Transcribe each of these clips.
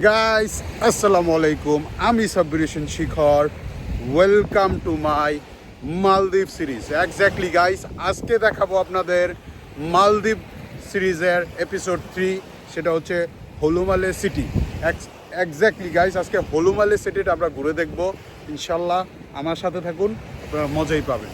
Guys আসসালামু আলাইকুম, আমি সাব্বির হোসেন শিখর। ওয়েলকাম টু মাই মালদ্বীপ সিরিজ। এক্স্যাক্টলি গাইস, আজকে দেখাবো আপনাদের মালদ্বীপ সিরিজের এপিসোড 3, সেটা হচ্ছে হলুমালে সিটি। এক্স্যাক্টলি গাইস, আজকে হলুমালে সিটিটা আমরা ঘুরে দেখবো ইনশাল্লাহ। আমার সাথে থাকুন, আপনারা মজাই পাবেন।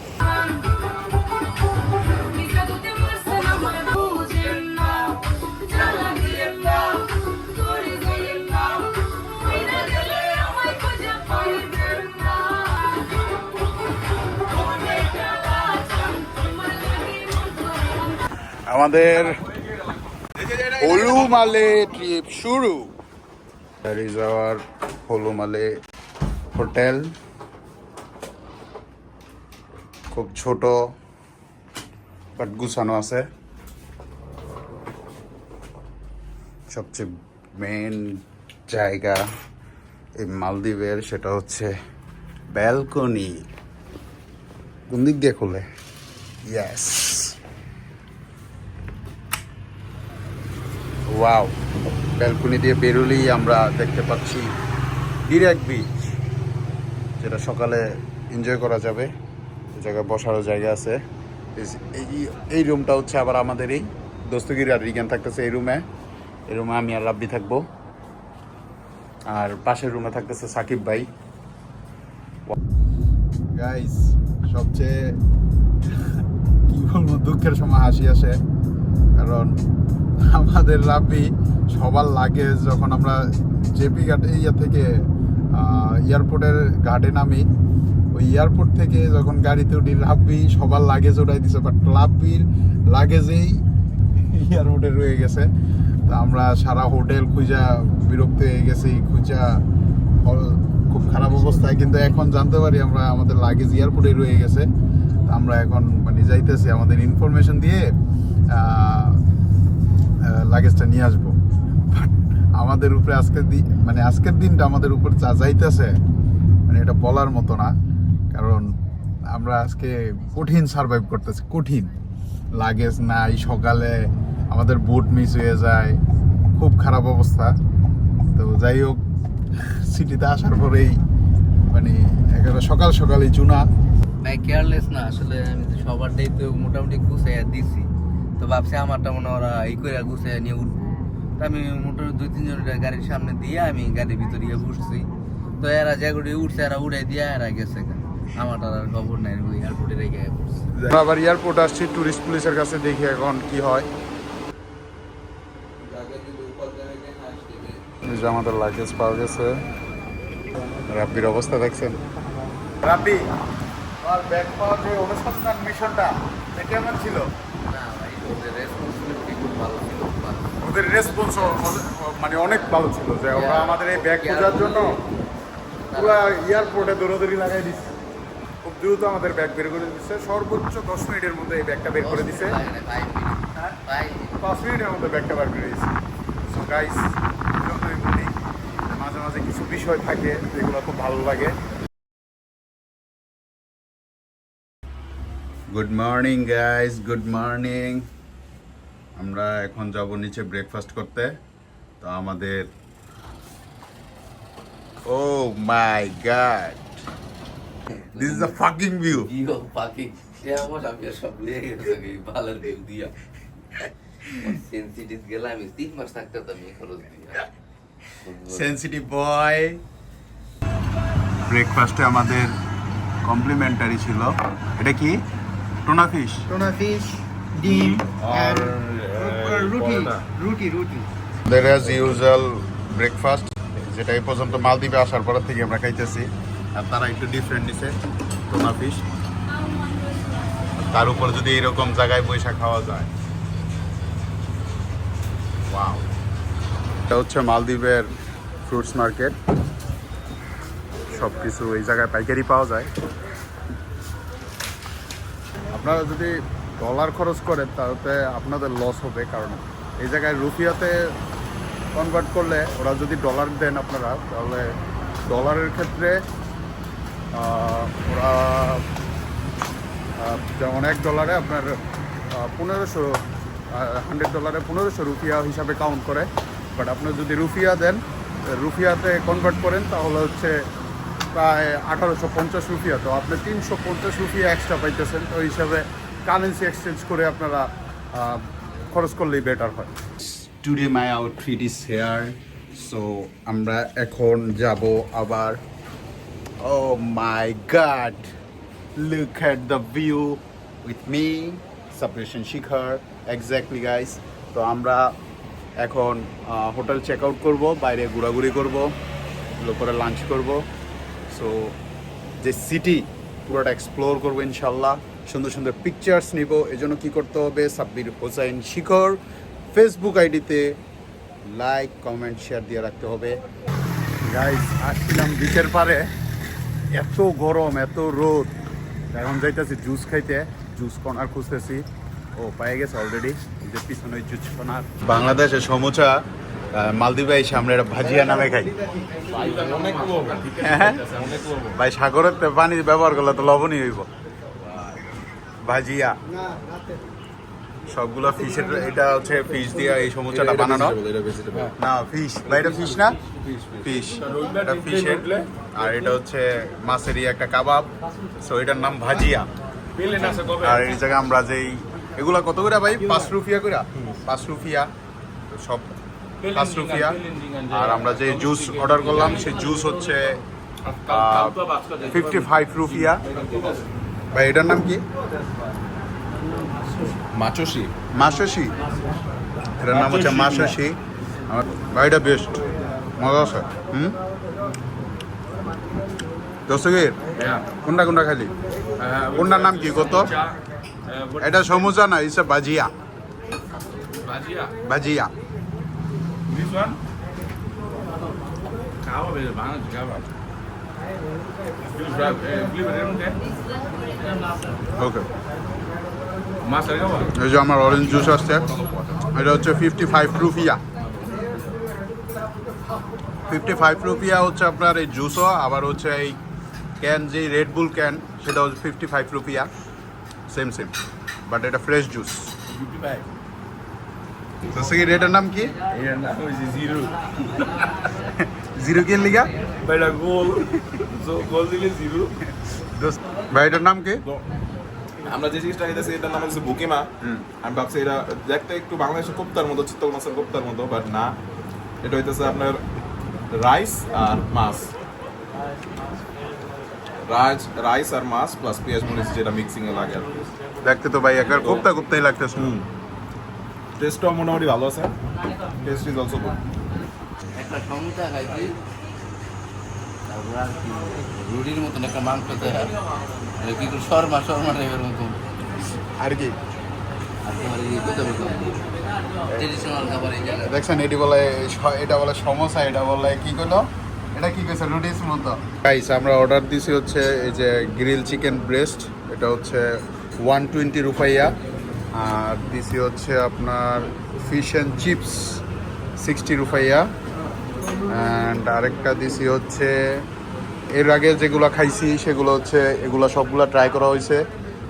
আমাদের হলুমালে ট্রিপ শুরু। That is our Hulhumale hotel. খুব ছোট বাট গুছানো আছে। সবচেয়ে মেন জায়গা এই মালদ্বীপের সেটা হচ্ছে ব্যালকনি। কোন দিক দিয়ে খোলে? Yes, wow. ব্যালকনি দিয়ে বেরোলেই আমরা দেখতে পাচ্ছি ডিরেক্ট বিচ, যেটা সকালে এনজয় করা যাবে। এই জায়গায় বসারও জায়গা আছে। এই রুমটা হচ্ছে আবার আমাদের এই দস্তগিরি আর রিগান থাকতেছে এই রুমে। এই রুমে আমি আর রাব্বি থাকবো, আর পাশের রুমে থাকতেছে সাকিব ভাই। গাইস, সবচেয়ে কি বলবো, দুঃখের সময় হাসি আসে, কারণ আমাদের রাব্বি সবার লাগেজ যখন আমরা জেপি ঘাটে থেকে এয়ারপোর্টের ঘাটে নামি, ওই এয়ারপোর্ট থেকে যখন গাড়িতে উঠি রাব্বি সবার লাগেজ ওঠাই দিছে, বাট রাব্বির লাগেজেই এয়ারপোর্টে রয়ে গেছে। তো আমরা সারা হোটেল খুঁজা বিরক্ত হয়ে গেছি, খুঁজা খুব খারাপ অবস্থায়। কিন্তু এখন জানতে পারি আমরা আমাদের লাগেজ এয়ারপোর্টে রয়ে গেছে। আমরা এখন মানে যাইতেছি আমাদের ইনফরমেশন দিয়ে লাগেজটা নিয়ে আসবো। বাট আমাদের উপরে আজকের দিনটা আমাদের উপর যা যাইতেছে, মানে এটা বলার মতো না। কারণ আমরা আজকে কঠিন সার্ভাইভ করতেছি, কঠিন। লাগেজ নাই, সকালে আমাদের বোট মিস হয়ে যায়, খুব খারাপ অবস্থা। তো যাই হোক, সিটিতে আসার পরেই মানে একেবারে সকাল সকালই চুনা। কেয়ারলেস না, আসলে আমি তো সবারটাই তো মোটামুটি গুছাইয়া দিছি। তো ভাবছি আমারটা মনে ওরা এই করে গুছাইয়া নিয়ে উঠবো। তো আমি মোটামুটি 2-3 জনের গাড়ির সামনে দিয়ে আমি গাড়ির ভিতরে গিয়ে বসছি। তো এরা যেগুলো উঠছে এরা উড়াই দিয়ে এরা গেছে। আমারটার আর খবর নাই, ওই এয়ারপোর্টে রেখে পড়ছে। আবার এয়ারপোর্ট আসছি টুরিস্ট পুলিশের কাছে, দেখি এখন কি হয়। আমাদের লাগেজ পাওয়া গেছে। রাব্বির অবস্থা দেখছেন? রাব্বি, আর ব্যাগ পাওয়ার যে অনুসন্ধান মিশনটা কেমন ছিল? না ভাই, ওদের রেসপন্সিবিলিটি খুব ভালো ছিল। ওদের রেসপন্স মানে অনেক ভালো ছিল, যে ওরা আমাদের এই ব্যাগ খোঁজার জন্য পুরো এয়ারপোর্টে দৌড়াদৌড়ি লাগাই দিচ্ছে। খুব দ্রুত আমাদের ব্যাগ বের করে দিচ্ছে। সর্বোচ্চ 10 মিনিটের মধ্যে এই ব্যাগটা বের করে দিচ্ছে। 5 মিনিটের মধ্যে ব্যাগটা বের করে দিচ্ছে। সো গাইস, মাঝে মাঝে কিছু বিষয় থাকে যেগুলো খুব ভালো লাগে। Good morning guys, good morning. আমরা এখন যাব নিচে ব্রেকফাস্ট করতে। তো আমাদের oh my god, this is a fucking view. Fucking সে আমার আমি সব লিয়ে গেছে ভালো ভিউ দিয়া। সেনসিটিভ গেলাম, আমি 3 মাস থাকতে তো আমি খরচ দিয়া। সেনসিটিভ বয়। ব্রেকফাস্টে আমাদের কমপ্লিমেন্টারি ছিল, এটা কি? টোনা ফিশ, ডিম আর রুটি দের অ্যাজ ইউজুয়াল ব্রেকফাস্ট, যেটা এই পর্যন্ত মালদ্বীপে আসার পর থেকে আমরা খাইতেছি। আর তারা একটু ডিফারেন্ট দিছে, টোনা ফিশ। তার উপর যদি এরকম জায়গায় বৈশা খাওয়া যায়, ওয়াও। এটা হচ্ছে মালদ্বীপের ফ্রুটস মার্কেট। সব কিছু এই জায়গায় পাইকারি পাওয়া যায়। আপনারা যদি ডলার খরচ করেন তাহলে আপনাদের লস হবে, কারণ এই জায়গায় রুপিয়াতে কনভার্ট করলে ওরা যদি ডলার দেন আপনারা, তাহলে ডলারের ক্ষেত্রে ওরা যেমন $1 আপনার 1500 $100 1500 রুপিয়া হিসাবে কাউন্ট করে। বাট আপনি যদি রুপিয়া দেন রুপিয়াতে কনভার্ট করেন তাহলে হচ্ছে প্রায় 1850 রুপিয়া। তো আপনি 350 রুপিয়া এক্সট্রা পাইতেছেন। তো ওই হিসাবে কারেন্সি এক্সচেঞ্জ করে আপনারা খরচ করলেই বেটার হয়। Today my outfit is here. So আমরা এখন যাব আবার। Oh my god, look at the view with me সাবরেশন শিখার। Exactly guys. তো আমরা এখন হোটেল চেক আউট করবো, বাইরে ঘোরাঘুরি করবো, করে লাঞ্চ করব। সো যে সিটি পুরোটা এক্সপ্লোর করবো ইনশাল্লাহ, সুন্দর সুন্দর পিকচার্স নিব। এই জন্য কী করতে হবে, সাব্বির হোসাইন শিখর ফেসবুক আইডিতে লাইক কমেন্ট শেয়ার দিয়ে রাখতে হবে। গাইস আসছিলাম বিচের পারে, এত গরম এত রোদ, এখন যাইতেছি জুস খাইতে, জুস কর্নার খুঁজতেছি। ও পেয়ে গেছে অলরেডি, এই যে পিছনে ওই জুস কর্নার। বাংলাদেশে সমুচা মালদ্বীপে এই সামনে ভাজিয়া নামে খাই। ভাই সাগরের পানি ব্যবহার করলে তো লবণই হইব। ভাজিয়া সবগুলো ফিশের, এটা হচ্ছে ফিশ দিয়ে এই সমুচাটা বানানো। না ফিশ ভাই, এটা ফিশ না, ফিশ, এটা ফিশের। আর এটা হচ্ছে মাছেরই একটা কাবাব। সো এটার নাম ভাজিয়া। আর এই জায়গায় আমরা যেই এগুলা কত করে ভাই, 5 রুপিয়া করে, 5 রুপিয়া সব, 5 রুপিয়া। আর আমরা যে জুস অর্ডার করলাম সেই জুস হচ্ছে 55 রুপিয়া। ভাই এটার নাম কি? মাচোশি। মাসোশি, এটার নাম হচ্ছে মাসোশি। ভাই এটা বেস্ট, মজা আছে। দোস্তগির কোনটা কোনটা খালি, কোনটার নাম কি কত? এটা সমুচা না, ইসে bhajiya, bhajiya. This one? Kebab is banana kebab. Okay, Mas kebab? এই যে আমার অরেঞ্জ জুস আসছে, এটা হচ্ছে 55 রুপিয়া। 55 রুপিয়া হচ্ছে আপনার এই জুসও, আবার হচ্ছে এই ক্যান যে রেড বুল ক্যান সেটা হচ্ছে 55 রুপিয়া, সেম সেম, বাট এটা ফ্রেশ জুস। 55. তো সেই রেটের নাম কি? Yeah, now is zero. Zero কি লিগা? By the goal. So goal দিলে zero. দোস্ত ভাই এটার নাম কি? আমরা যে জিনিসটা খাইতেছি এটার নাম হচ্ছে বুকিমা। আমি ভাবছি এটা দেখতে একটু বাংলাদেশের কোপ্তার মতো, চিত্তল মাছের কোপ্তার মতো, বাট না, এটা হইতেছে আপনার রাইস আর মাছ, রাইস আর মাছ প্লাস পেঁয়াজ মরিচ যেটা মিক্সিং এ লাগে আর কি। দেখতে তো ভাই একবার কোপ্তা কোপ্তাই লাগতেছে। টেস্টটাও মোটামুটি ভালো আছে, টেস্ট ইজ অলসো গুড। একটা সমুচা খাইছি, তারপর আর কি রুটির মতন একটা মাংস দেয়, কিন্তু শর্মা টাইপের মতন আর কি আর তোমার এই করতে পারতাম ট্রেডিশনাল খাবার এই জায়গায়। দেখছেন এটি বলে, এটা বলে সমোসা, এটা বলে কি করলো, এটা কি কইছে রুটিস মতো। গাইস আমরা অর্ডার দিছি হচ্ছে এই যে গ্রিল চিকেন ব্রেস্ট, এটা হচ্ছে 120 রুপিয়া। আর দিছি হচ্ছে আপনার ফিশ অ্যান্ড চিপস 60 রুপিয়া। অ্যান্ড আরেকটা দিছি হচ্ছে, এর আগে যেগুলো খাইছি সেগুলো হচ্ছে এগুলো সবগুলো ট্রাই করা হয়েছে।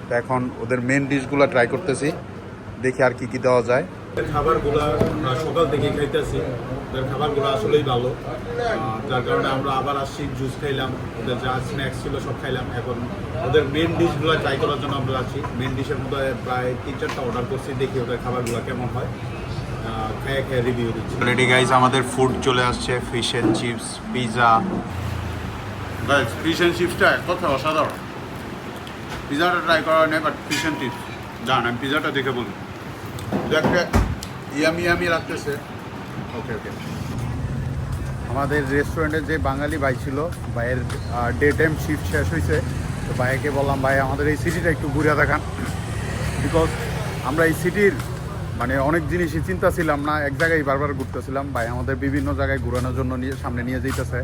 তো এখন ওদের মেন ডিশগুলো ট্রাই করতেছি, দেখি আর কি কি দেওয়া যায়। খাবারগুলো আমরা সকাল থেকেই খাইতেছি, ওদের খাবারগুলো আসলেই ভালো, যার কারণে আমরা আবার আসছি, জুস খাইলাম, ওদের যা স্ন্যাক্স ছিল সব খাইলাম। এখন ওদের মেন ডিশগুলো ট্রাই করার জন্য আমরা আছি। মেন ডিশের মধ্যে প্রায় 3-4টা অর্ডার করছি, দেখি ওদের খাবারগুলো কেমন হয়, খেয়ে খেয়ে রিভিউ দিচ্ছি। অলরেডি গাইজ আমাদের ফুড চলে আসছে, fish and chips, pizza. Guys fish and চিপসটা এক কথা অসাধারণ। পিৎজাটা ট্রাই করা নেই, বাট ফিশ অ্যান্ড চিপস জান, আমি পিৎজাটা দেখে বলি, দেখতে ইয়ামি ইয়ামি লাগতেছে। ওকে ওকে, আমাদের রেস্টুরেন্টের যে বাঙালি ভাই ছিল, ভাইয়ের ডে টাইম শিফট শেষ হয়েছে। তো ভাইকে বললাম, ভাই আমাদের এই সিটিটা একটু ঘুরে দেখান, বিকজ আমরা এই সিটির মানে অনেক জিনিসই চিন্তা ছিলাম না, এক জায়গায় বারবার ঘুরতেছিলাম। ভাই আমাদের বিভিন্ন জায়গায় ঘোরানোর জন্য সামনে নিয়ে যাইতেছে।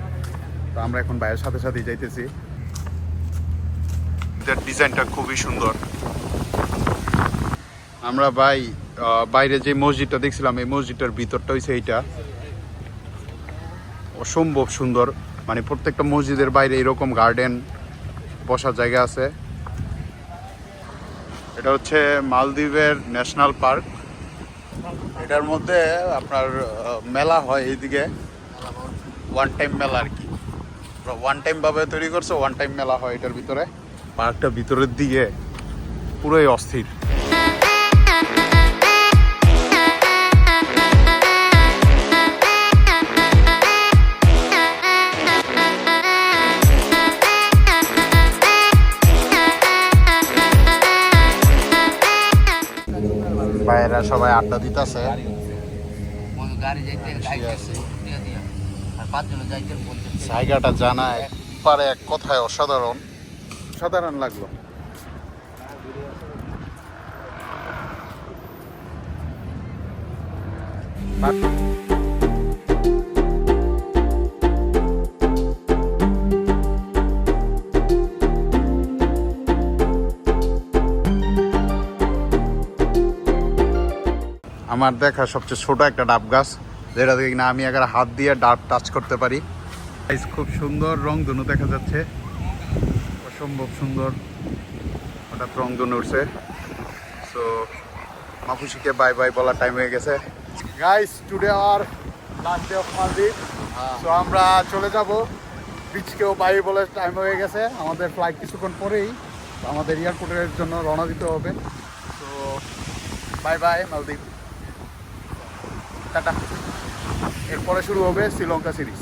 তো আমরা এখন ভাইয়ের সাথে সাথেই যাইতেছি। এটার ডিজাইনটা খুবই সুন্দর। আমরা ভাই বাইরে যে মসজিদটা দেখছিলাম, এই মসজিদটার ভিতরটা হয়েছে এইটা, অসম্ভব সুন্দর। মানে প্রত্যেকটা মসজিদের বাইরে এরকম গার্ডেন, বসার জায়গা আছে। এটা হচ্ছে মালদ্বীপের ন্যাশনাল পার্ক। এটার মধ্যে আপনার মেলা হয় এইদিকে, ওয়ান টাইম মেলা আর কি, ওয়ান টাইম ভাবে তৈরি করছে, ওয়ান টাইম মেলা হয় এটার ভিতরে। পার্কটা ভিতরের দিকে পুরোই অস্থির। বাইরা সবাই আড্ডা দিতেছে। গাড়ি যাইতে দিয়া দিয়া আর 5 জন যাইতে বলতে জায়গাটা জানায় পারে এক কথায় অসাধারণ, সাধারণ লাগলো। আমার দেখা সবচেয়ে ছোট একটা ডাব গাছ, যেটা দেখি না আমি একবার হাত দিয়ে ডাব টাচ করতে পারি। খুব সুন্দর রংধনু দেখা যাচ্ছে, অসম্ভব সুন্দর। হঠাৎ রংধনু উঠছে। সো মাপুসিকে বাই বাই বলার টাইম হয়ে গেছে। Guys, today our last day of মালদ্বীপ। সো আমরা চলে যাব বিচকেও বাই বলার টাইম হয়ে গেছে। আমাদের ফ্লাইট কিছুক্ষণ পরেই, আমাদের এয়ারপোর্টের জন্য রওনা দিতে হবে। সো বাই বাই মালদ্বীপ, টাটা। এরপরে শুরু হবে শ্রীলঙ্কা সিরিজ।